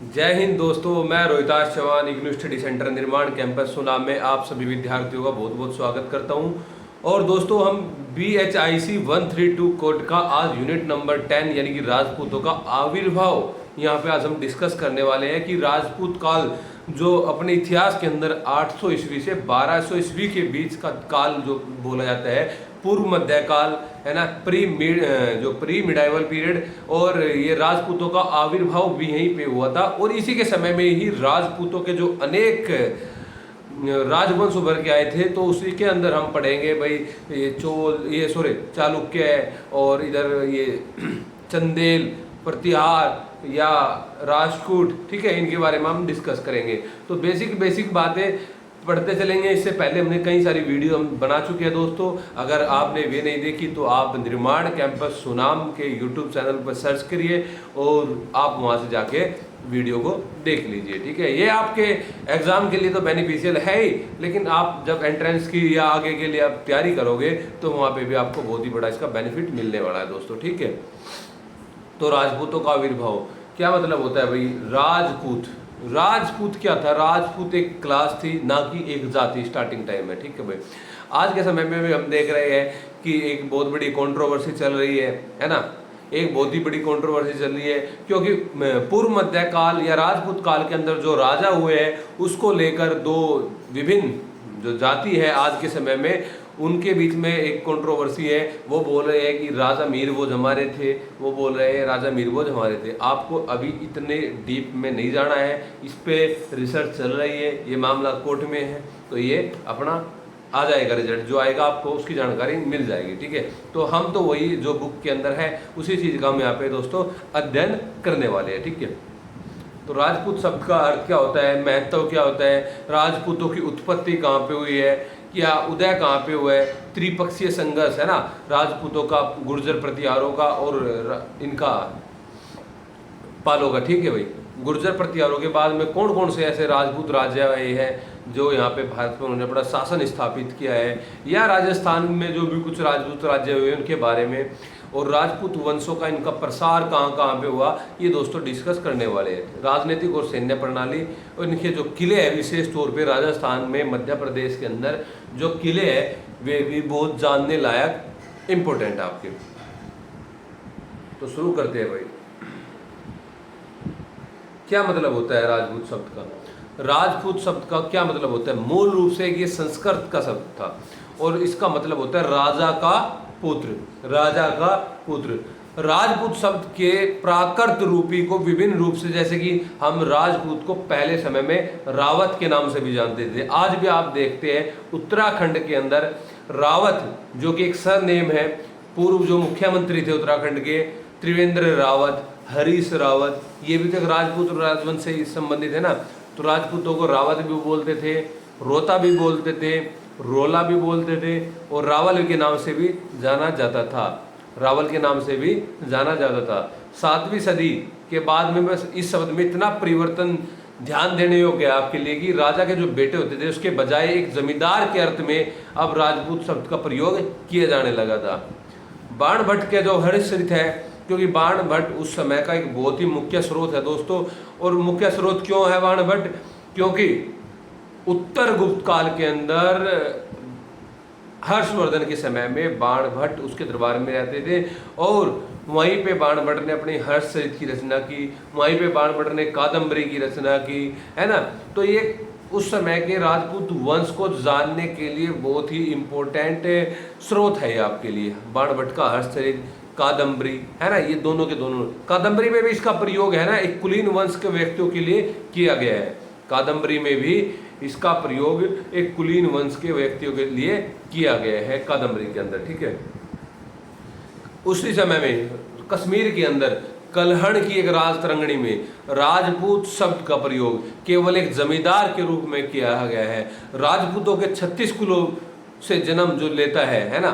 जय हिंद दोस्तों, मैं रोहिताश चौहान इग्नू स्टडी सेंटर निर्माण कैंपस सुनाम में आप सभी विद्यार्थियों का बहुत बहुत स्वागत करता हूं। और दोस्तों हम BHIC 132 कोड का आज यूनिट नंबर 10 यानी कि राजपूतों का आविर्भाव यहाँ पे आज हम डिस्कस करने वाले हैं कि राजपूत काल जो अपने इतिहास के अंदर 800 ईस्वी से 1200 ईस्वी के बीच का काल जो बोला जाता है, पूर्व मध्यकाल है ना, प्री मिडाइवल पीरियड। और ये राजपूतों का आविर्भाव भी यहीं पे हुआ था और इसी के समय में ही राजपूतों के जो अनेक राजवंश उभर के आए थे। तो उसी के अंदर हम पढ़ेंगे भाई ये चालुक्य और इधर ये चंदेल, प्रतिहार या राष्ट्रकूट, ठीक है, इनके बारे में हम डिस्कस करेंगे। तो बेसिक बातें पढ़ते चलेंगे। इससे पहले हमने कई सारी वीडियो हम बना चुके हैं दोस्तों, अगर आपने वे नहीं देखी तो आप निर्माण कैंपस सुनाम के यूट्यूब चैनल पर सर्च करिए और आप वहां से जाके वीडियो को देख लीजिए, ठीक है। ये आपके एग्जाम के लिए तो बेनिफिशियल है ही, लेकिन आप जब एंट्रेंस की या आगे के लिए आप तैयारी करोगे तो वहाँ पे भी आपको बहुत ही बड़ा इसका बेनिफिट मिलने वाला है दोस्तों, ठीक है। तो राजपूतों का आविर्भाव क्या मतलब होता है भाई? राजपूत क्या था? राजपूत एक क्लास थी, ना कि एक जाति स्टार्टिंग टाइम में, ठीक है भाई। आज के समय में भी हम देख रहे हैं कि एक बहुत बड़ी कंट्रोवर्सी चल रही है ना, एक बहुत ही बड़ी कंट्रोवर्सी चल रही है, क्योंकि पूर्व मध्यकाल या राजपूत काल के अंदर जो राजा हुए हैं उसको लेकर दो विभिन्न जो जाति है आज के समय में, उनके बीच में एक कंट्रोवर्सी है। वो बोल रहे हैं कि राजा मीरवोज हमारे थे, वो बोल रहे हैं राजा मीरवोज हमारे थे। आपको अभी इतने डीप में नहीं जाना है, इस पे रिसर्च चल रही है, ये मामला कोर्ट में है, तो ये अपना आ जाएगा, रिजल्ट जो आएगा आपको उसकी जानकारी मिल जाएगी, ठीक है। तो हम तो वही जो बुक के अंदर है उसी चीज़ का हम यहाँ पे दोस्तों अध्ययन करने वाले हैं, ठीक है। तो राजपूत शब्द का अर्थ क्या होता है, महत्व क्या होता है, राजपूतों की उत्पत्ति कहाँ पे हुई है, क्या उदय कहाँ पे हुआ है, त्रिपक्षीय संघर्ष है ना राजपूतों का, गुर्जर प्रतिहारों का और इनका पालों का, ठीक है भाई। गुर्जर प्रतिहारों के बाद में कौन कौन से ऐसे राजपूत राज्य आए हैं जो यहाँ पे भारत में उन्होंने बड़ा शासन स्थापित किया है, या राजस्थान में जो भी कुछ राजपूत राज्य हुए उनके बारे में, और राजपूत वंशों का इनका प्रसार कहाँ कहाँ पे हुआ, ये दोस्तों डिस्कस करने वाले हैं। राजनीतिक और सैन्य प्रणाली और इनके जो किले हैं, विशेष तौर पे राजस्थान में, मध्य प्रदेश के अंदर जो किले हैं वे भी बहुत जानने लायक इम्पोर्टेंट आपके। तो शुरू करते हैं भाई। क्या मतलब होता है राजपूत शब्द का? राजपूत शब्द का क्या मतलब होता है? मूल रूप से ये संस्कृत का शब्द था और इसका मतलब होता है राजा का पुत्र, राजा का पुत्र। राजपूत शब्द के प्राकृत रूपी को विभिन्न रूप से, जैसे कि हम राजपूत को पहले समय में रावत के नाम से भी जानते थे, आज भी आप देखते हैं उत्तराखंड के अंदर रावत जो कि एक सरनेम है, पूर्व जो मुख्यमंत्री थे उत्तराखंड के त्रिवेंद्र रावत, हरीश रावत, ये भी तक राजपूत राजवंश से संबंधित है ना। तो राजपूतों को रावत भी बोलते थे, रोता भी बोलते थे, रोला भी बोलते थे और रावल के नाम से भी जाना जाता था, रावल के नाम से भी जाना जाता था। 7वीं सदी के बाद में बस इस शब्द में इतना परिवर्तन ध्यान देने योग्य है आपके लिए कि राजा के जो बेटे होते थे उसके बजाय एक जमींदार के अर्थ में अब राजपूत शब्द का प्रयोग किया जाने लगा था। बाण भट्ट के जो हर्षचरित है, क्योंकि बाण भट्ट उस समय का एक बहुत ही मुख्य स्रोत है दोस्तों। और मुख्य स्रोत क्यों है बाण भट्ट? क्योंकि उत्तर गुप्त काल के अंदर हर्षवर्धन के समय में बाण भट्ट उसके दरबार में रहते थे और वहीं पे बाण भट्ट ने अपनी हर्षचरित की रचना की, वहीं पे बाण भट्ट ने कादम्बरी की रचना की, है ना। तो ये उस समय के राजपूत वंश को जानने के लिए बहुत ही इम्पोर्टेंट स्रोत है ये आपके लिए, बाण भट्ट का हर्षचरित, कादम्बरी, है ना। ये दोनों के दोनों, कादम्बरी में भी इसका प्रयोग है ना एक कुलीन वंश के व्यक्तियों के लिए किया गया है, कादम्बरी में भी इसका प्रयोग एक कुलीन वंश के व्यक्तियों के लिए किया गया है कादम्बरी के अंदर, ठीक है। उसी समय में कश्मीर के अंदर कल्हण की एक राज तरंगणी में राजपूत शब्द का प्रयोग केवल एक जमींदार के रूप में किया गया है। राजपूतों के 36 कुलों से जन्म जो लेता है ना।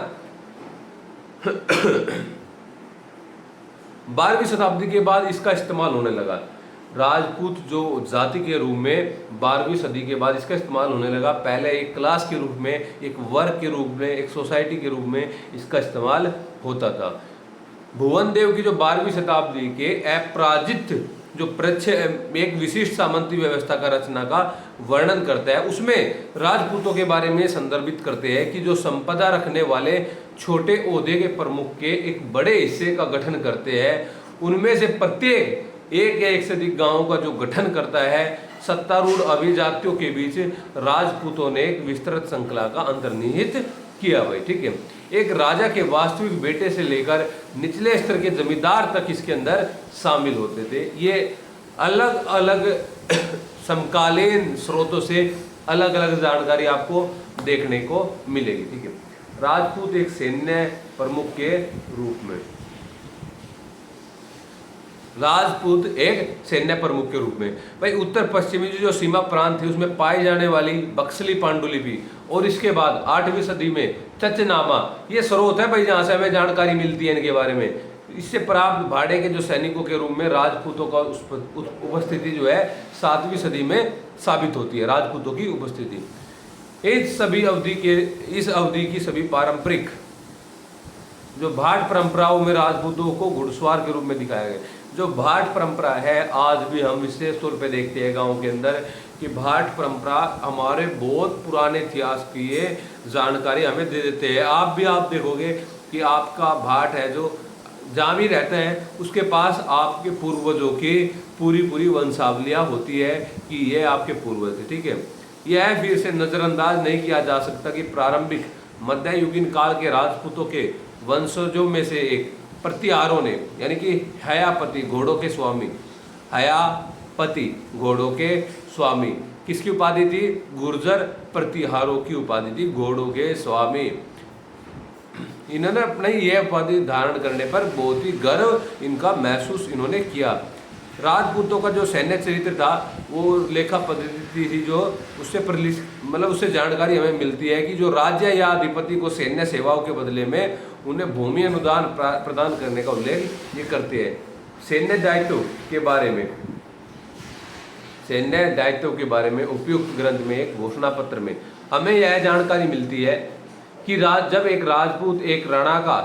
12वीं शताब्दी के बाद इसका इस्तेमाल होने लगा। राजपूत जो जाति के रूप में 12वीं सदी के बाद इसका इस्तेमाल होने लगा। पहले एक क्लास के रूप में, एक वर्ग के रूप में, एक सोसाइटी के रूप में इसका इस्तेमाल होता था। भुवन देव की जो 12वीं शताब्दी के अपराजित जो एक विशिष्ट सामंती व्यवस्था का रचना का वर्णन करता है, उसमें राजपूतों के बारे में संदर्भित करते हैं कि जो संपदा रखने वाले छोटे ओहदे के प्रमुख के एक बड़े हिस्से का गठन करते हैं। उनमें से प्रत्येक एक या एक से अधिक गांवों का जो गठन करता है। सत्तारूढ़ अभिजातियों के बीच राजपूतों ने एक विस्तृत श्रृंखला का अंतर्निहित किया भाई, ठीक है। एक राजा के वास्तविक बेटे से लेकर निचले स्तर के जमींदार तक इसके अंदर शामिल होते थे। ये अलग अलग समकालीन स्रोतों से अलग अलग जानकारी आपको देखने को मिलेगी, ठीक है। राजपूत एक सैन्य प्रमुख के रूप में, राजपूत एक सैन्य प्रमुख के रूप में भाई उत्तर पश्चिमी जो सीमा प्रांत थी उसमें पाई जाने वाली बक्सली पांडुलिपि और इसके बाद 8वीं सदी में चचनामा, ये स्रोत है भाई जहाँ से हमें जानकारी मिलती है इनके बारे में। इससे प्राप्त भाड़े के जो सैनिकों के रूप में राजपूतों का उपस्थिति जो है 7वीं सदी में साबित होती है, राजपूतों की उपस्थिति। इस अवधि की सभी पारंपरिक जो भाट परंपराओं में राजपूतों को घुड़सवार के रूप में दिखाया गया। जो भाट परंपरा है आज भी हम विशेष तौर पे देखते हैं गाँव के अंदर कि भाट परंपरा हमारे बहुत पुराने इतिहास की ये जानकारी हमें दे देते हैं। आप देखोगे कि आपका भाट है जो जहाँ भी रहते हैं उसके पास आपके पूर्वजों की पूरी वंशावलियाँ होती है कि ये आपके पूर्वज थे, ठीक है। यह फिर से नज़रअंदाज नहीं किया जा सकता कि प्रारंभिक मध्ययुगीन काल के राजपूतों के वंशजों में से एक प्रतिहारों ने, यानी कि हयापति घोड़ों के स्वामी, हयापति घोड़ों के स्वामी, किसकी उपाधि थी? गुर्जर प्रतिहारों की उपाधि थी, घोड़ों के स्वामी। इन्होंने अपने ये उपाधि धारण करने पर बहुत ही गर्व इनका महसूस इन्होंने किया। राजपूतों का जो सैन्य चरित्र था वो लेखा पद्धति थी जो उससे उससे जानकारी हमें मिलती है कि जो राज्य या अधिपति को सैन्य सेवाओं के बदले में उन्हें भूमि अनुदान प्रदान करने का उल्लेख ये करते हैं। सैन्य दायित्व के बारे में उपयुक्त ग्रंथ में एक घोषणा पत्र में हमें यह जानकारी मिलती है कि जब एक राजपूत एक रणाका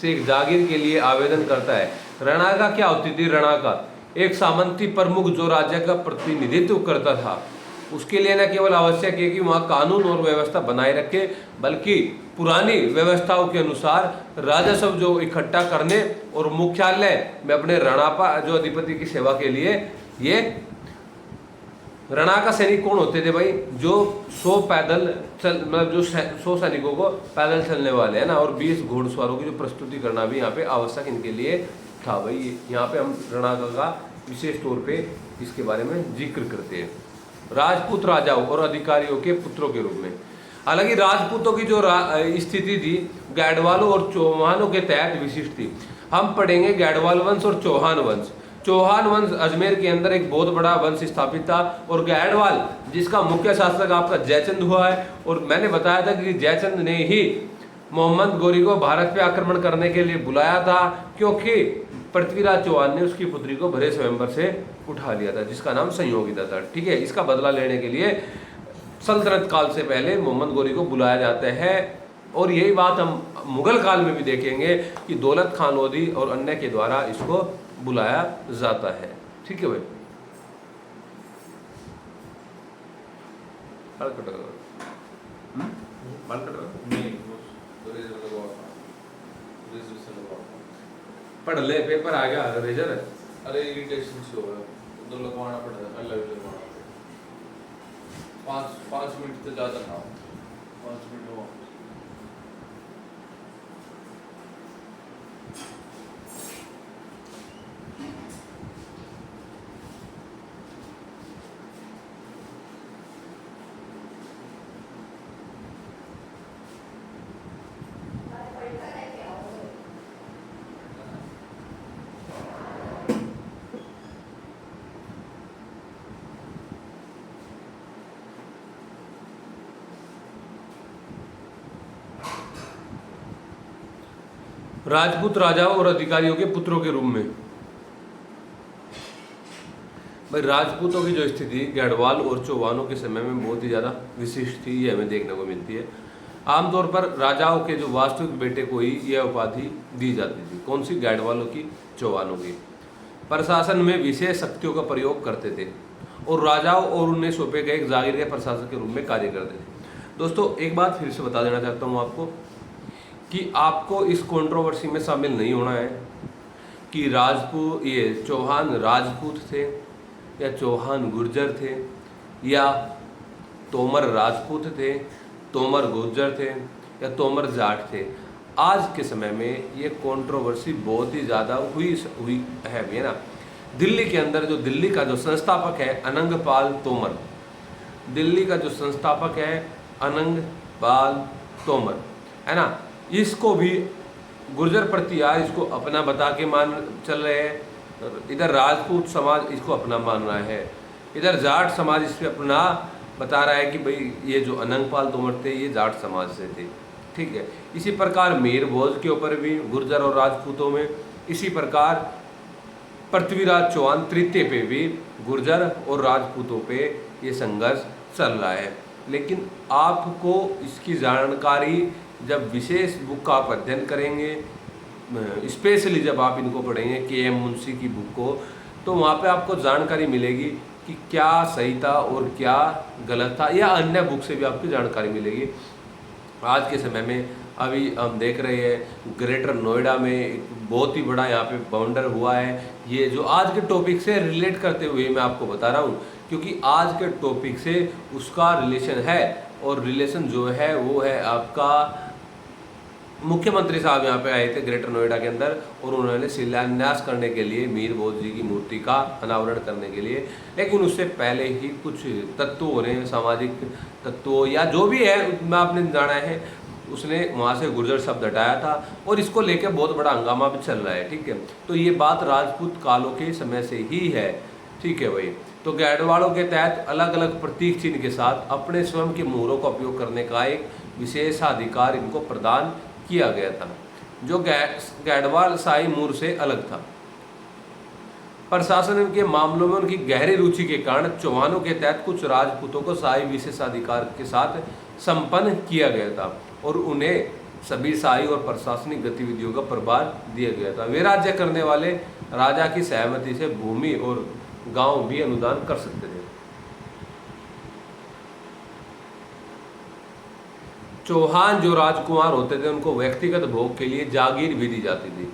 से एक जागीर के लिए आवेदन करता है। रणाका क्या होती थी? रणाका एक सामंती प्रमुख जो राज्य का प्रतिनिधित्व करता था। उसके लिए न केवल आवश्यक है कि वहाँ कानून और व्यवस्था बनाए रखे, बल्कि पुरानी व्यवस्थाओं के अनुसार राजस्व जो इकट्ठा करने और मुख्यालय में अपने रणापा जो अधिपति की सेवा के लिए ये रणाका सैनिक कौन होते थे भाई? जो 100 पैदल जो 100 सैनिकों को पैदल चलने वाले हैं ना, और 20 घोड़सवारों की जो प्रस्तुति करना भी यहाँ पे आवश्यक इनके लिए था भाई। यहाँ पे हम रणाका का विशेष तौर पे इसके बारे में जिक्र करते हैं। राजपूत राजाओं और अधिकारियों के पुत्रों के रूप में, हालांकि राजपूतों की जो स्थिति थी गैडवालों और चौहानों के तहत विशिष्ट थी। हम पढ़ेंगे गैडवाल वंश और चौहान वंश। चौहान वंश अजमेर के अंदर एक बहुत बड़ा वंश स्थापित था, और गैडवाल जिसका मुख्य शासक आपका जयचंद हुआ है। और मैंने बताया था कि जयचंद ने ही मोहम्मद गोरी को भारत पे आक्रमण करने के लिए बुलाया था, क्योंकि पृथ्वीराज चौहान ने उसकी पुत्री को भरे स्वयंवर से उठा लिया था, जिसका नाम संयोगिता था, ठीक है। इसका बदला लेने के लिए सल्तनत काल से पहले मोहम्मद गोरी को बुलाया जाता है। और यही बात हम मुगल काल में भी देखेंगे कि दौलत खान लोधी और अन्य के द्वारा इसको बुलाया जाता है, ठीक है भाई। पढ़ ले, पेपर आ गया रेजर। अरे इरिटेशन से हो रहा है, उधर लगवाना पड़ता है, अलग लगवाना। 5 मिनट से ज़्यादा था, 5 मिनट हुआ। राजपूत राजाओं और अधिकारियों के पुत्रों के रूप में भाई राजपूतों की जो स्थिति गढ़वाल और चौहानों के समय में बहुत ही ज़्यादा विशिष्ट थी, ये हमें देखने को मिलती है। आमतौर पर राजाओं के जो वास्तविक बेटे को ही यह उपाधि दी जाती थी। कौन सी? गढ़वालों की, चौहानों की। प्रशासन में विशेष शक्तियों का प्रयोग करते थे और राजाओं और उन्हें सौंपे गए एक जागीर के प्रशासक के रूप में कार्य करते थे। दोस्तों एक बात फिर से बता देना चाहता हूँ आपको कि आपको इस कंट्रोवर्सी में शामिल नहीं होना है कि राजपूत ये चौहान राजपूत थे या चौहान गुर्जर थे या तोमर राजपूत थे, तोमर गुर्जर थे या तोमर जाट थे। आज के समय में ये कंट्रोवर्सी बहुत ही ज़्यादा हुई है ना। दिल्ली के अंदर जो दिल्ली का जो संस्थापक है अनंगपाल तोमर, दिल्ली का जो संस्थापक है अनंगपाल तोमर है ना, इसको भी गुर्जर प्रतिहार इसको अपना बता के मान चल रहे हैं। इधर राजपूत समाज इसको अपना मान रहा है, इधर जाट समाज इस पे अपना बता रहा है कि भाई ये जो अनंगपाल तोमर थे ये जाट समाज से थे, ठीक है। इसी प्रकार मीर भोज के ऊपर भी गुर्जर और राजपूतों में, इसी प्रकार पृथ्वीराज चौहान तृतीय पे भी गुर्जर और राजपूतों पे ये संघर्ष चल रहा है। लेकिन आपको इसकी जानकारी जब विशेष बुक का आप अध्ययन करेंगे, स्पेशली जब आप इनको पढ़ेंगे के.एम. मुंशी की बुक को, तो वहाँ पे आपको जानकारी मिलेगी कि क्या सही था और क्या गलत था, या अन्य बुक से भी आपकी जानकारी मिलेगी। आज के समय में अभी हम देख रहे हैं ग्रेटर नोएडा में एक बहुत ही बड़ा यहाँ पे बाउंडर हुआ है। ये जो आज के टॉपिक से रिलेट करते हुए मैं आपको बता रहा हूँ, क्योंकि आज के टॉपिक से उसका रिलेशन है, और रिलेशन जो है वो है आपका मुख्यमंत्री साहब यहाँ पे आए थे ग्रेटर नोएडा के अंदर, और उन्होंने शिलान्यास करने के लिए मीर भोज जी की मूर्ति का अनावरण करने के लिए। लेकिन उससे पहले ही कुछ तत्वों ने, सामाजिक तत्वों या जो भी है मैं आपने जाना है, उसने वहाँ से गुर्जर शब्द हटाया था और इसको लेकर बहुत बड़ा हंगामा भी चल रहा है, ठीक है। तो ये बात राजपूत कालों के समय से ही है, ठीक है भाई। तो गैडवालों के तहत अलग अलग प्रतीक चिन्ह के साथ अपने स्वयं के मोहरों का उपयोग करने का एक विशेषाधिकार इनको प्रदान किया गया था, जो गैडवाल शाही मूर से अलग था। प्रशासन के मामलों में उनकी गहरी रुचि के कारण चौहानों के तहत कुछ राजपूतों को शाही विशेषाधिकार के साथ संपन्न किया गया था और उन्हें सभी शाही और प्रशासनिक गतिविधियों का प्रभार दिया गया था। वे राज्य करने वाले राजा की सहमति से भूमि और गांव भी अनुदान कर सकते थे। चौहान जो राजकुमार होते थे उनको व्यक्तिगत भोग के लिए जागीर भी दी जाती थी।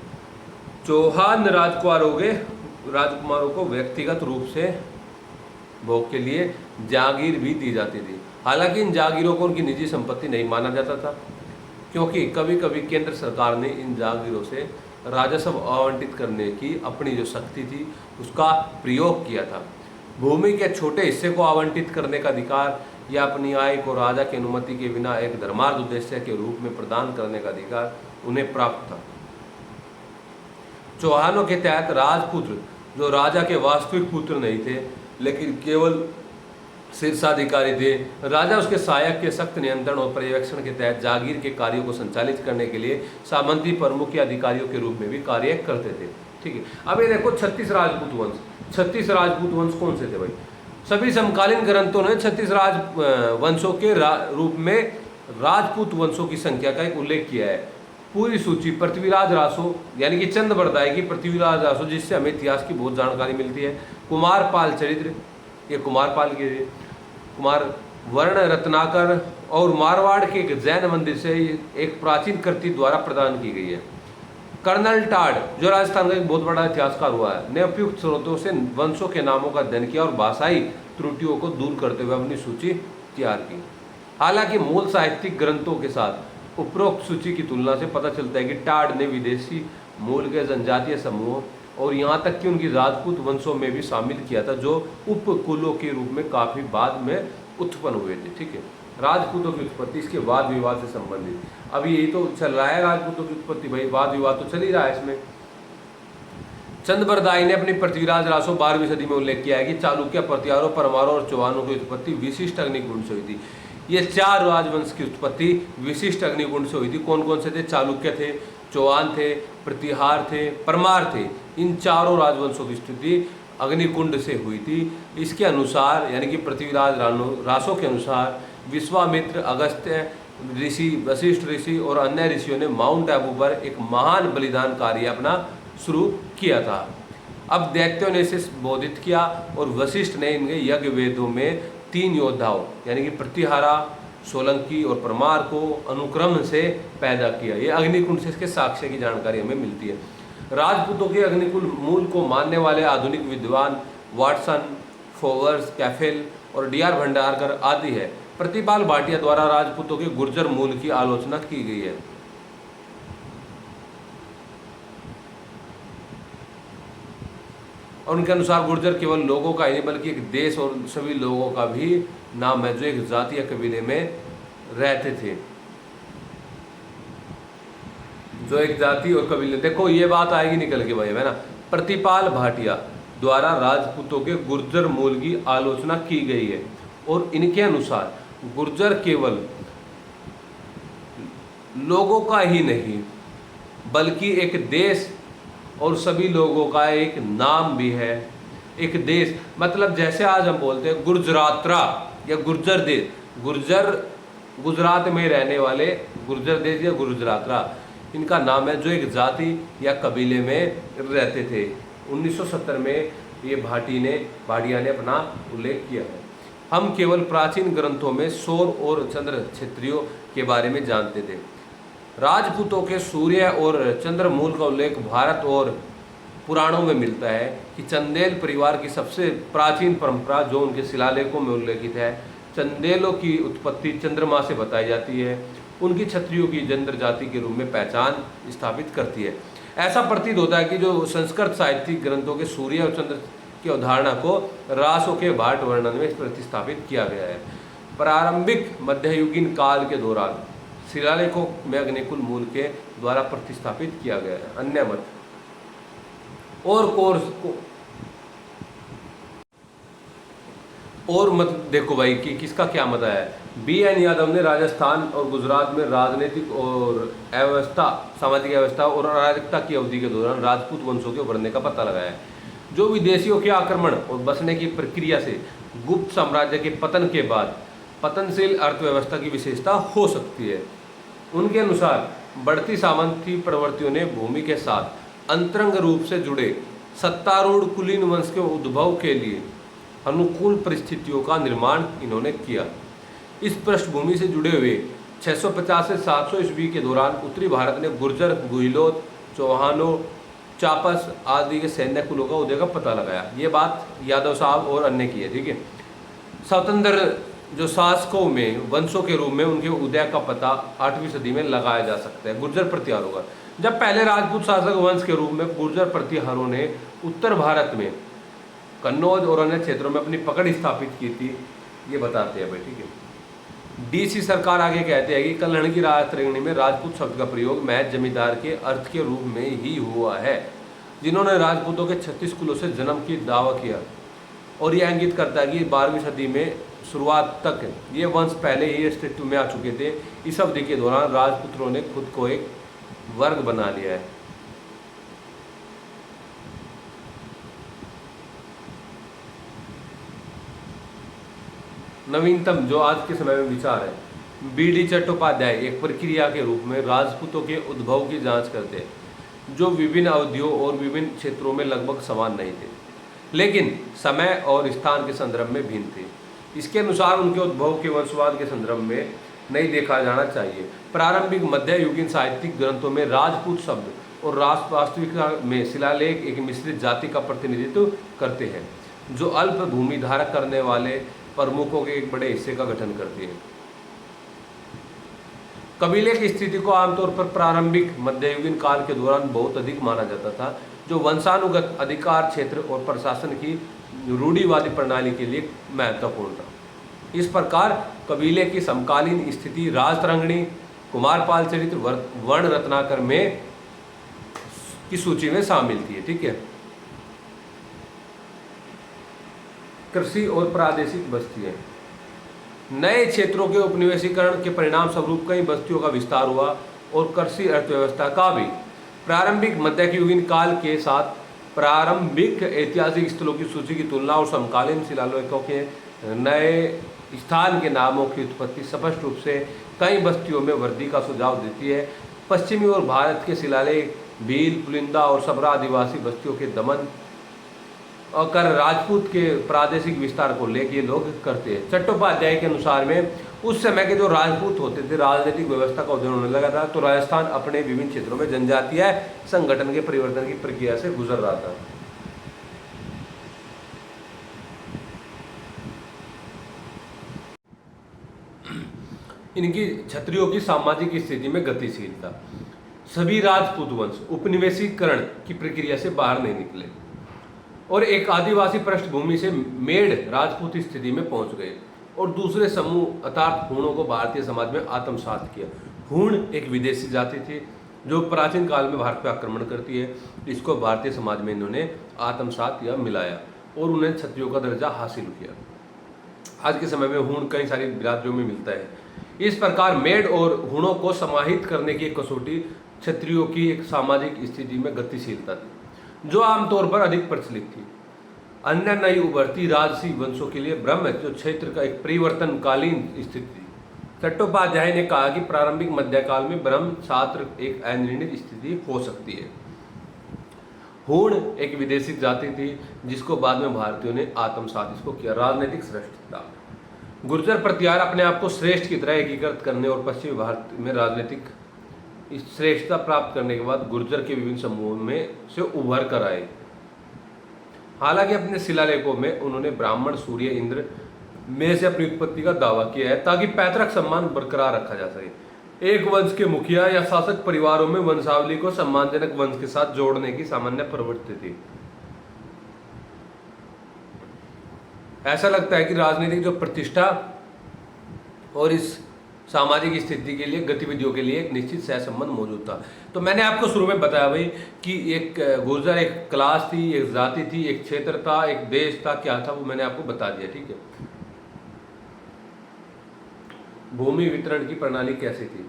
चौहान राजकुमारों को व्यक्तिगत रूप से भोग के लिए जागीर भी दी जाती थी। हालांकि इन जागीरों को उनकी निजी संपत्ति नहीं माना जाता था, क्योंकि कभी कभी केंद्र सरकार ने इन जागीरों से राजस्व आवंटित करने की अपनी जो शक्ति थी उसका प्रयोग किया था। भूमि के छोटे हिस्से को आवंटित करने का अधिकार या अपनी आय को राजा की अनुमति के बिना एक धर्मार्थ उद्देश्य के रूप में प्रदान करने का अधिकार उन्हें प्राप्त था। चौहानों के तहत राजपुत्र जो राजा के वास्तविक पुत्र नहीं थे लेकिन केवल शीर्षाधिकारी थे, राजा उसके सहायक के सख्त नियंत्रण और पर्यवेक्षण के तहत जागीर के कार्यों को संचालित करने के लिए सामंती प्रमुख या अधिकारियों के रूप में भी कार्य करते थे, ठीक है। अब ये देखो 36 राजपूत वंश, 36 राजपूत वंश कौन से थे भाई? सभी समकालीन ग्रंथों ने 36 वंशों के रूप में राजपूत वंशों की संख्या का एक उल्लेख किया है। पूरी सूची पृथ्वीराज रासो यानी कि चंद बरदाई की पृथ्वीराज रासो, जिससे हमें इतिहास की बहुत जानकारी मिलती है। कुमारपाल चरित्र, ये कुमारपाल के कुमार वर्ण रत्नाकर और मारवाड़ के एक जैन मंदिर से एक प्राचीन कृति द्वारा प्रदान की गई है। कर्नल टाड जो राजस्थान का एक बहुत बड़ा इतिहासकार हुआ है, ने उपयुक्त स्रोतों से वंशों के नामों का अध्ययन किया और भाषाई त्रुटियों को दूर करते हुए अपनी सूची तैयार की। हालांकि मूल साहित्यिक ग्रंथों के साथ उपरोक्त सूची की तुलना से पता चलता है कि टाड ने विदेशी मूल के जनजातीय समूहों और यहाँ तक कि उनकी राजपूत वंशों में भी शामिल किया था, जो उपकुलों के रूप में काफ़ी बाद में उत्पन्न हुए थे, ठीक है। राजपूतों की उत्पत्ति, इसके वाद विवाद से संबंधित अभी यही तो चल रहा है। राजपूतों की उत्पत्ति भाई वाद विवाद तो चल ही रहा है इसमें। चंद्रबरदाई ने अपनी पृथ्वीराज रासो 12वीं सदी में उल्लेख किया है कि चालुक्य, प्रतिहारों, परमारों और चौहानों की उत्पत्ति विशिष्ट अग्निकुंड से हुई थी। ये 4 राजवंश की उत्पत्ति विशिष्ट अग्निकुंड से हुई थी। कौन कौन से थे? चालुक्य थे, चौहान थे, प्रतिहार थे, परमार थे। इन चारों राजवंशों की स्थिति अग्निकुंड से हुई थी। इसके अनुसार यानी कि पृथ्वीराज रासो के अनुसार विश्वामित्र, अगस्त्य ऋषि, वशिष्ठ ऋषि और अन्य ऋषियों ने माउंट आबू पर एक महान बलिदान कार्य अपना शुरू किया था। अब दैत्यों ने इसे बोधित किया और वशिष्ठ ने इनके यज्ञ वेदों में 3 योद्धाओं यानी कि प्रतिहारा, सोलंकी और परमार को अनुक्रम से पैदा किया। ये अग्निकुंड से इसके साक्ष्य की जानकारी हमें मिलती है। राजपूतों के अग्निकुल मूल को मानने वाले आधुनिक विद्वान वाटसन, फोवर्स, कैफेल और डी.आर. भंडारकर आदि है। प्रतिपाल भाटिया द्वारा राजपूतों के गुर्जर मूल की आलोचना की गई है। और उनके अनुसार गुर्जर केवल लोगों का ही नहीं बल्कि एक देश और सभी लोगों का भी नाम है जो एक जाति या कबीले में रहते थे, जो एक जाति और कबीले। देखो ये बात आएगी निकल के भाई, है ना। प्रतिपाल भाटिया द्वारा राजपूतों के गुर्जर मूल की आलोचना की गई है और इनके अनुसार गुर्जर केवल लोगों का ही नहीं बल्कि एक देश और सभी लोगों का एक नाम भी है। एक देश मतलब जैसे आज हम बोलते हैं गुर्जरात्रा या गुर्जर देश, गुर्जर गुजरात में रहने वाले गुर्जर देश या गुर्जरात्रा इनका नाम है जो एक जाति या कबीले में रहते थे। 1970 में ये भाटिया ने अपना उल्लेख किया है। हम केवल प्राचीन ग्रंथों में सौर और चंद्र क्षेत्रियों के बारे में जानते थे। राजपूतों के सूर्य और चंद्र मूल का उल्लेख भारत और पुराणों में मिलता है कि चंदेल परिवार की सबसे प्राचीन परंपरा जो उनके शिलालेखों में उल्लेखित है, चंदेलों की उत्पत्ति चंद्रमा से बताई जाती है, उनकी क्षत्रियों की जंद्र जाति के रूप में पहचान स्थापित करती है। ऐसा प्रतीत होता है कि जो संस्कृत साहित्यिक ग्रंथों के सूर्य और चंद्र की अवधारणा को रासों के भाट वर्णन में प्रतिस्थापित किया गया है। प्रारंभिक मध्ययुगीन काल के दौरान शिलालेखों में अग्निकुल मूल के द्वारा प्रतिस्थापित किया गया है। अन्य मत और कोर्स को और मत देखो भाई कि किसका क्या मत है। बी.एन. यादव ने राजस्थान और गुजरात में राजनीतिक और अव्यवस्था, सामाजिक अवस्था और अराजकता की अवधि के दौरान राजपूत वंशों के उभरने का पता लगाया है, जो विदेशियों के आक्रमण और बसने की प्रक्रिया से गुप्त साम्राज्य के पतन के बाद पतनशील अर्थव्यवस्था की विशेषता हो सकती है। उनके अनुसार बढ़ती सामंती प्रवृत्तियों ने भूमि के साथ अंतरंग रूप से जुड़े सत्तारूढ़ कुलीन वंश के उद्भव के लिए अनुकूल परिस्थितियों का निर्माण इन्होंने किया। इस पृष्ठभूमि से जुड़े हुए 650 से 700 ईस्वी के दौरान उत्तरी भारत ने गुर्जर, गुहिलोत, चौहानों, चापस आदि के सैन्य कुलों का उदय का पता लगाया। ये बात यादव साहब और अन्य की है, ठीक है। स्वतंत्र जो शासकों में वंशों के रूप में उनके उदय का पता 8वीं सदी में लगाया जा सकता है गुर्जर प्रतिहारों का। जब पहले राजपूत शासक वंश के रूप में गुर्जर प्रतिहारों ने उत्तर भारत में कन्नौज और अन्य क्षेत्रों में अपनी पकड़ स्थापित की थी, ये बताते हैं भाई, ठीक है। डी.सी. सरकार आगे कहते हैं कि कल्याण की राजतरंगिणी में राजपूत शब्द का प्रयोग महज जमींदार के अर्थ के रूप में ही हुआ है, जिन्होंने राजपूतों के 36 कुलों से जन्म की दावा किया। और यह इंगित करता है कि 12वीं सदी में शुरुआत तक ये वंश पहले ही अस्तित्व में आ चुके थे। इस अवधि के दौरान राजपुत्रों ने खुद को एक वर्ग बना लिया है। नवीनतम जो आज के समय में विचार है, बी.डी. चट्टोपाध्याय एक प्रक्रिया के रूप में राजपूतों के उद्भव की जांच करते हैं, जो विभिन्न अवधियों और विभिन्न क्षेत्रों में लगभग समान नहीं थे, लेकिन समय और स्थान के संदर्भ में भिन्न थे। इसके अनुसार उनके उद्भव के वंशवाद के संदर्भ में नहीं देखा जाना चाहिए। प्रारंभिक मध्ययुगीन साहित्यिक ग्रंथों में राजपूत शब्द और वास्तविकता में शिलालेख एक मिश्रित जाति का प्रतिनिधित्व करते हैं, जो अल्प भूमि धारक करने वाले प्रमुखों के एक बड़े हिस्से का गठन करती है। कबीले की स्थिति को आमतौर पर प्रारंभिक मध्ययुगीन काल के दौरान बहुत अधिक माना जाता था, जो वंशानुगत अधिकार क्षेत्र और प्रशासन की रूढ़िवादी प्रणाली के लिए महत्वपूर्ण था। इस प्रकार कबीले की समकालीन स्थिति राजतरंगिणी, कुमारपाल चरित्र, वर्ण रत्नाकर में की सूची में शामिल थी, ठीक है। कृषि और प्रादेशिक बस्तियां, नए क्षेत्रों के उपनिवेशीकरण के परिणाम स्वरूप कई बस्तियों का विस्तार हुआ और कृषि अर्थव्यवस्था का भी। प्रारंभिक मध्ययुगीन काल के साथ प्रारंभिक ऐतिहासिक स्थलों की सूची की तुलना और समकालीन शिलालेखों के नए स्थान के नामों की उत्पत्ति स्पष्ट रूप से कई बस्तियों में वृद्धि का सुझाव देती है। पश्चिमी और भारत के शिलालेख भील, पुलिंदा और सबरा आदिवासी बस्तियों के दमन और कर राजपूत के प्रादेशिक विस्तार को लेकर ये लोग करते हैं। चट्टोपाध्याय के अनुसार में उस समय के जो राजपूत होते थे राजनीतिक व्यवस्था का उदय होने लगा था, तो राजस्थान अपने विभिन्न क्षेत्रों में जनजातीय संगठन के परिवर्तन की प्रक्रिया से गुजर रहा था। इनकी क्षत्रियों की सामाजिक स्थिति में गतिशीलता। सभी राजपूत वंश उपनिवेशीकरण की प्रक्रिया से बाहर नहीं निकले और एक आदिवासी पृष्ठभूमि से मेड़ राजपूत स्थिति में पहुंच गए और दूसरे समूह अर्थात हूणों को भारतीय समाज में आत्मसात किया। हूण एक विदेशी जाति थी जो प्राचीन काल में भारत पर आक्रमण करती है। इसको भारतीय समाज में इन्होंने आत्मसात या मिलाया और उन्हें क्षत्रियों का दर्जा हासिल किया। आज के समय में हूण कई सारी बिरादरियों में मिलता है। इस प्रकार मेड़ और हूणों को समाहित करने की एक कसौटी क्षत्रियों की एक सामाजिक स्थिति में गतिशीलता थी जो आमतौर पर अधिक प्रचलित थी। अन्य नई उभरती राजसी वंशों के लिए ब्रह्म जो क्षेत्र का एक परिवर्तनकालीन स्थिति थी। चट्टोपाध्याय ने कहा कि प्रारंभिक मध्यकाल में ब्रह्म छात्र एक अनिर्णित स्थिति हो सकती है। हूण एक विदेशी जाति थी जिसको बाद में भारतीयों ने आत्मसात इसको किया। राजनीतिक श्रेष्ठता। गुर्जर प्रतिहार अपने आप को श्रेष्ठ की तरह एकीकृत करने और पश्चिमी भारत में राजनीतिक श्रेष्ठता प्राप्त करने के बाद गुर्जर के विभिन्न समूहों में से उभर कर आए। हालांकि अपने शिलालेखों में उन्होंने ब्राह्मण, सूर्य, इंद्र में से अपनी उत्पत्ति का दावा किया है ताकि पैतृक सम्मान बरकरार रखा जा सके। एक वंश के मुखिया या शासक परिवारों में वंशावली को सम्मानजनक वंश के साथ जोड़ने की सामान्य प्रवृत्ति थी। ऐसा लगता है कि राजनीतिक जो प्रतिष्ठा और इस सामाजिक स्थिति के लिए गतिविधियों के लिए एक निश्चित सहसंबंध मौजूद था। तो मैंने आपको शुरू में बताया भाई कि एक गुर्जर एक क्लास थी, एक जाति थी, एक क्षेत्र था, एक देश था, क्या था वो मैंने आपको बता दिया। ठीक है। भूमि वितरण की प्रणाली कैसी थी?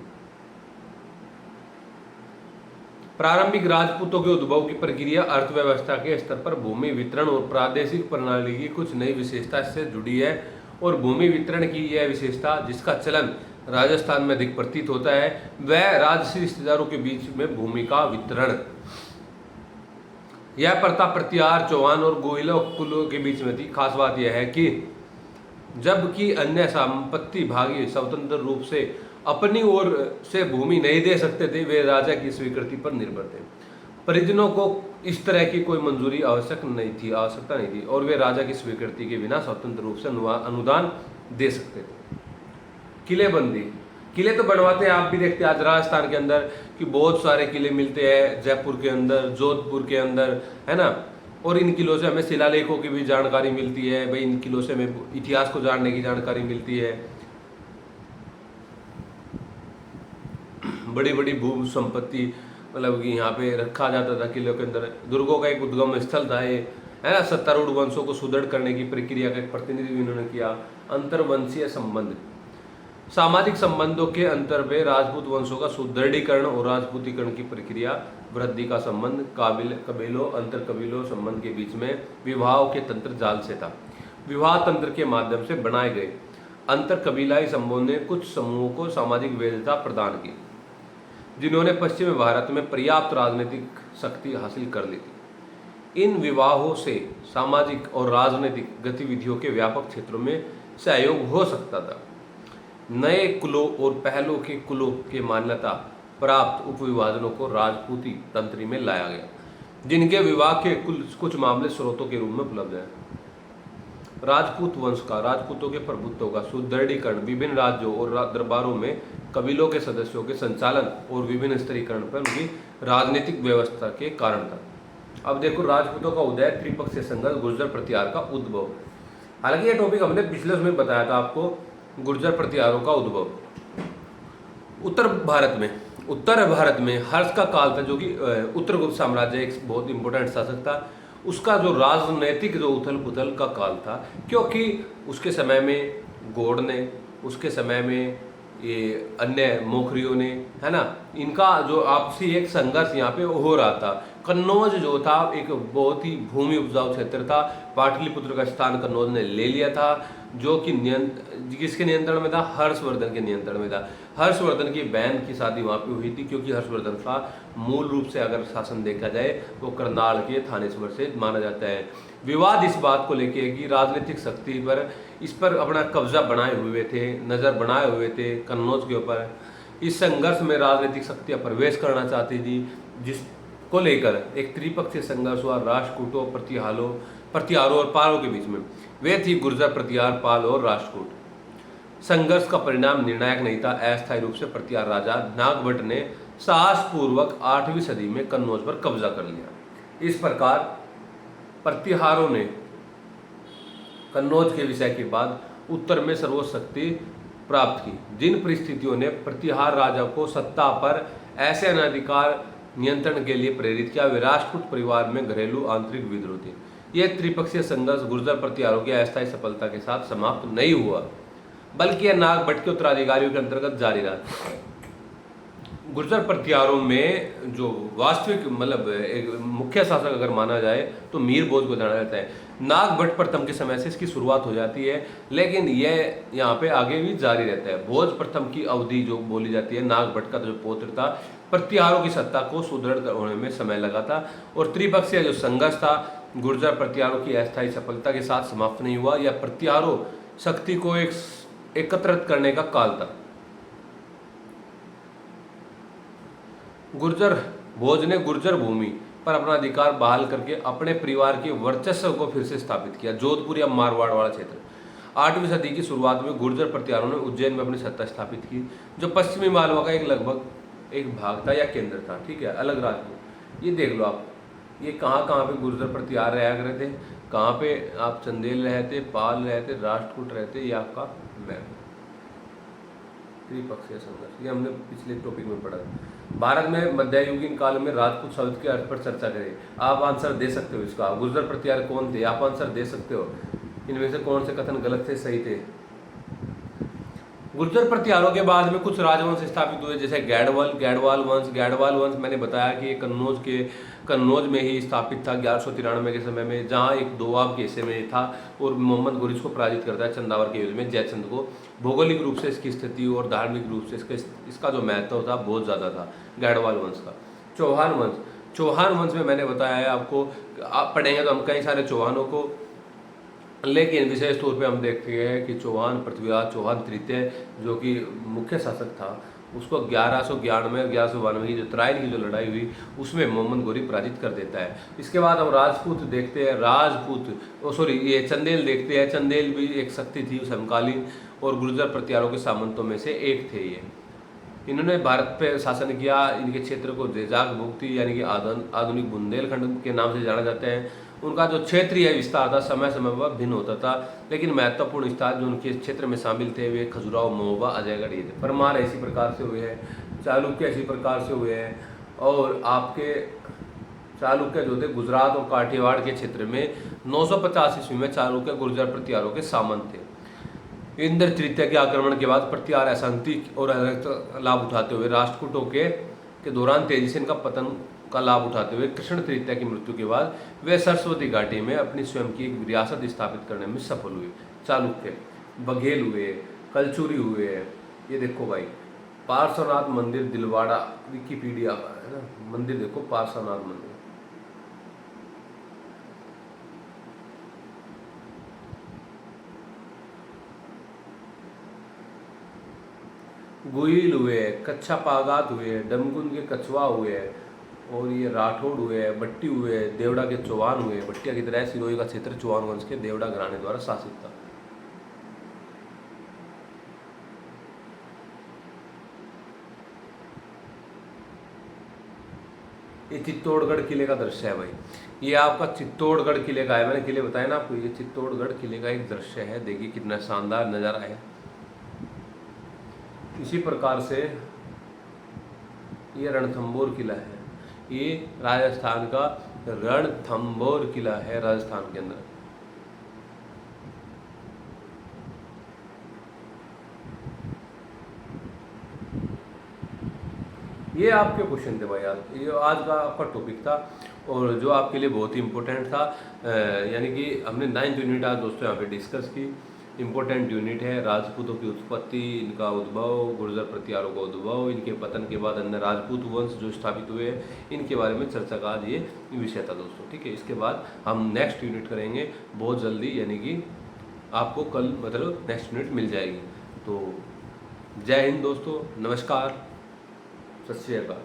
प्रारंभिक राजपूतों के उद्भव की प्रक्रिया अर्थव्यवस्था के स्तर पर भूमि वितरण और प्रादेशिक प्रणाली की कुछ नई विशेषता से जुड़ी है और भूमि वितरण की यह विशेषता जिसका चलन राजस्थान में अधिक प्रतीत होता है वह राजसी रिश्तेदारों के बीच में भूमि का वितरण। यह प्रथा प्रतिहार, चौहान और गोहिलों कुलों के बीच में थी। खास बात यह है कि जबकि अन्य संपत्ति भागी स्वतंत्र रूप से अपनी ओर से भूमि नहीं दे सकते थे, वे राजा की स्वीकृति पर निर्भर थे। परिजनों को इस तरह की कोई मंजूरी आवश्यकता नहीं थी और वे राजा की स्वीकृति के बिना स्वतंत्र रूप से अनुदान दे सकते थे। किलेबंदी। किले तो बनवाते हैं, आप भी देखते हैं आज राजस्थान के अंदर कि बहुत सारे किले मिलते हैं, जयपुर के अंदर, जोधपुर के अंदर, है ना। और इन किलों से हमें शिलालेखों की भी जानकारी मिलती है भाई, इन किलों से हमें इतिहास को जानने की जानकारी मिलती है। बड़ी बड़ी भू संपत्ति मतलब कि यहाँ पे रखा जाता था किलों के अंदर। दुर्गों का एक उद्गम स्थल था ये, है ना। सत्तारूढ़ वंशों को सुदृढ़ करने की प्रक्रिया का एक प्रतिनिधित्व इन्होंने किया। अंतर्वंशीय संबंध। सामाजिक संबंधों के अंतर में राजपूत वंशों का सुदृढ़ीकरण और राजपूतीकरण की प्रक्रिया, वृद्धि का संबंध कबीलों अंतर कबीलों संबंध के बीच में विवाह के तंत्र जाल से था। विवाह तंत्र के माध्यम से बनाए गए अंतर कबीलाई संबंधों ने कुछ समूहों को सामाजिक वैधता प्रदान की जिन्होंने पश्चिमी भारत में पर्याप्त राजनीतिक शक्ति हासिल कर ली थी। इन विवाहों से सामाजिक और राजनीतिक गतिविधियों के व्यापक क्षेत्रों में सहयोग हो सकता था। नए कुलों और पहलों के कुलों के मान्यता प्राप्त उपविभाजनों को राजपूती तंत्र में लाया गया, जिनके विवाह के कुछ मामले स्रोतों के रूप में उपलब्ध हैं। राजपूत वंश का राजपूतों के प्रभुत्व का सुदृढ़ीकरण विभिन्न राज्यों और दरबारों में कबीलों के सदस्यों के संचालन और विभिन्न स्तरीकरण पर उनकी राजनीतिक व्यवस्था के कारण था। अब देखो राजपूतों का उदय, त्रिपक्षीय संघर्ष, गुर्जर प्रतिहार का उद्भव। हालांकि ये टॉपिक हमने पिछले उसमें बताया था आपको, गुर्जर प्रतिहारों का उद्भव। उत्तर भारत में हर्ष का काल था जो कि उत्तरगुप्त साम्राज्य एक बहुत इंपॉर्टेंट शासक था। उसका जो राजनैतिक जो उथल पुथल का काल था, क्योंकि उसके समय में गौड़ ने, उसके समय में ये अन्य मोखरियों ने, है ना, इनका जो आपसी एक संघर्ष यहाँ पे हो रहा था। कन्नौज जो था एक बहुत ही भूमि उपजाऊ क्षेत्र था। पाटलिपुत्र का स्थान कन्नौज ने ले लिया था, जो कि किसके नियंत्रण में था? हर्षवर्धन के नियंत्रण में था। हर्षवर्धन की बहन की शादी वहाँ पे हुई थी, क्योंकि हर्षवर्धन का मूल रूप से अगर शासन देखा जाए वो करनाल के थानेश्वर से माना जाता है। विवाद इस बात को लेके है कि राजनीतिक शक्ति पर इस पर अपना कब्जा बनाए हुए थे, नज़र बनाए हुए थे कन्नौज के ऊपर। इस संघर्ष में राजनीतिक शक्तियाँ प्रवेश करना चाहती थी, जिसको लेकर एक त्रिपक्षीय संघर्ष हुआ राष्ट्रकूटों, प्रतिहारों और पालों के बीच में। वे थी गुर्जर, प्रतिहार, पाल और राष्ट्रकूट। संघर्ष का परिणाम निर्णायक नहीं था। अस्थायी रूप से प्रतिहार राजा नागभट्ट ने साहसपूर्वक 8वीं सदी में कन्नौज पर कब्जा कर लिया। इस प्रकार प्रतिहारों ने कन्नौज के विषय के बाद उत्तर में सर्वोच्च शक्ति प्राप्त की। जिन परिस्थितियों ने प्रतिहार राजा को सत्ता पर ऐसे अनाधिकार नियंत्रण के लिए प्रेरित किया, वे राष्ट्रकूट परिवार में घरेलू आंतरिक विद्रोह थे। यह त्रिपक्षीय संघर्ष गुर्जर प्रतिहारों की अस्थायी सफलता के साथ समाप्त नहीं हुआ, बल्कि यह नागभट्ट के उत्तराधिकारियों के अंतर्गत जारी रहा। गुर्जर प्रतिहारों में जो वास्तविक मतलब एक मुख्य शासक अगर माना जाए तो मीर भोज को जाना जाता है। नागभट्ट प्रथम के समय से इसकी शुरुआत हो जाती है, लेकिन यह यहाँ पे आगे भी जारी रहता है। भोज प्रथम की अवधि जो बोली जाती है, नागभट्ट का जो पौत्र था, प्रतिहारों की सत्ता को सुदृढ़ होने में समय लगा था, और त्रिपक्षीय जो संघर्ष था गुर्जर प्रतिहारों की अस्थायी सफलता के साथ समाप्त नहीं हुआ। यह प्रतिहारों शक्ति को एकत्रित करने का काल था। गुर्जर भोज ने गुर्जर भूमि पर अपना अधिकार बहाल करके अपने परिवार के वर्चस्व को फिर से स्थापित किया। जोधपुर या मारवाड़ वाला क्षेत्र 8वीं सदी की शुरुआत में गुर्जर प्रतिहारों ने उज्जैन में अपनी सत्ता स्थापित की, जो पश्चिमी मालवा का लगभग एक भाग था या केंद्र था। ठीक है, अलग राज्य में। ये देख लो आप, ये कहाँ कहाँ पे गुर्जर प्रतिहार रहा करते थे, कहाँ पे आप चंदेल रहते, पाल रहते, राष्ट्रकूट रहते, ये आपका मैप। त्रिपक्षीय संघर्ष, ये हमने पिछले टॉपिक में पढ़ा। भारत में मध्ययुगीन काल में राजपूत शब्द के अर्थ पर चर्चा करें। आप आंसर दे सकते हो इसका। गुर्जर प्रतिहार कौन थे? आप आंसर दे सकते हो। इनमें से कौन से कथन गलत थे, सही थे? गुर्जर प्रतिहारों के बाद में कुछ राजवंश स्थापित हुए, जैसे गैडवाल वंश मैंने बताया कि कन्नौज में ही स्थापित था 1193 के समय में, जहां एक दोआब के हिस्से में था और मोहम्मद घोरी इसको पराजित करता है चंदावर के युद्ध में जयचंद को। भौगोलिक रूप से इसकी स्थिति और धार्मिक रूप से इसका जो महत्व था बहुत ज़्यादा था गैडवाल वंश का। चौहान वंश में मैंने बताया है आपको, आप पढ़ेंगे तो हम कई सारे चौहानों को, लेकिन विशेष तौर पे हम देखते हैं कि चौहान पृथ्वीराज चौहान तृतीय जो कि मुख्य शासक था, उसको 1192 की जो तराइन की जो लड़ाई हुई उसमें मोहम्मद घोरी पराजित कर देता है। इसके बाद हम राजपूत देखते हैं, ये चंदेल देखते हैं। चंदेल भी एक शक्ति थी समकालीन और गुर्जर प्रतिहारों के सामंतों में से एक थे। ये इन्होंने भारत पे शासन किया। इनके क्षेत्र को जेजाक भुक्ति यानी कि आधुनिक बुंदेलखंड के नाम से जाना जाता है। उनका जो क्षेत्रीय विस्तार था समय समय पर भिन्न होता था, लेकिन महत्वपूर्ण विस्तार जो उनके क्षेत्र में शामिल थे वे खजुराहो, महोबा, अजयगढ़ ये थे। परमार इसी प्रकार से हुए हैं, चालुक्य इसी प्रकार से हुए हैं, और आपके चालुक्य जो थे गुजरात और काठियावाड़ के क्षेत्र में 950 ईस्वी में चालुक्य गुर्जर प्रतिहारों के सामंत थे। इंद्र तृतीय के आक्रमण के बाद प्रतिहार अशांति और लाभ उठाते हुए राष्ट्रकूटों के दौरान तेजी से इनका पतन का लाभ उठाते हुए कृष्ण तृतीय की मृत्यु के बाद वे सरस्वती घाटी में अपनी स्वयं की एक रियासत स्थापित करने में सफल हुए। चालुक्य बघेल हुए, कलचुरी हुए। ये देखो भाई, पार्श्वनाथ मंदिर दिलवाड़ा, विकिपीडिया है ना, मंदिर देखो पार्श्वनाथ मंदिर। गुइल हुए, कच्छा पागात हुए, डमगुन के कछवा हुए, और ये राठौड़ हुए, बट्टी हुए, देवड़ा के चौहान हुए। बट्टिया की तरह सिरोही का क्षेत्र चौहान वंश के देवड़ा घराने द्वारा शासित था। ये चित्तौड़गढ़ किले का दृश्य है भाई, ये आपका चित्तौड़गढ़ किले का है। मैंने किले बताया ना आपको, ये चित्तौड़गढ़ किले का एक दृश्य है। देखिए कितना शानदार नज़ारा है। इसी प्रकार से ये रणथंबोर किला है, ये राजस्थान का रणथंबोर किला है, राजस्थान के अंदर। ये आपके क्वेश्चन थे भाई यार, ये आज का आपका टॉपिक था और जो आपके लिए बहुत ही इम्पोर्टेंट था। यानी कि हमने 9th यूनिट आज दोस्तों यहाँ पे डिस्कस की। इम्पोर्टेंट यूनिट है राजपूतों की उत्पत्ति, इनका उद्भव, गुर्जर प्रतिहारों का उद्भव, इनके पतन के बाद अन्य राजपूत वंश जो स्थापित हुए इनके बारे में चर्चा का आज ये विषय था दोस्तों, ठीक है। इसके बाद हम नेक्स्ट यूनिट करेंगे बहुत जल्दी, यानी कि आपको कल मतलब नेक्स्ट यूनिट मिल जाएगी। तो जय हिंद दोस्तों, नमस्कार, सत श्री अकाल।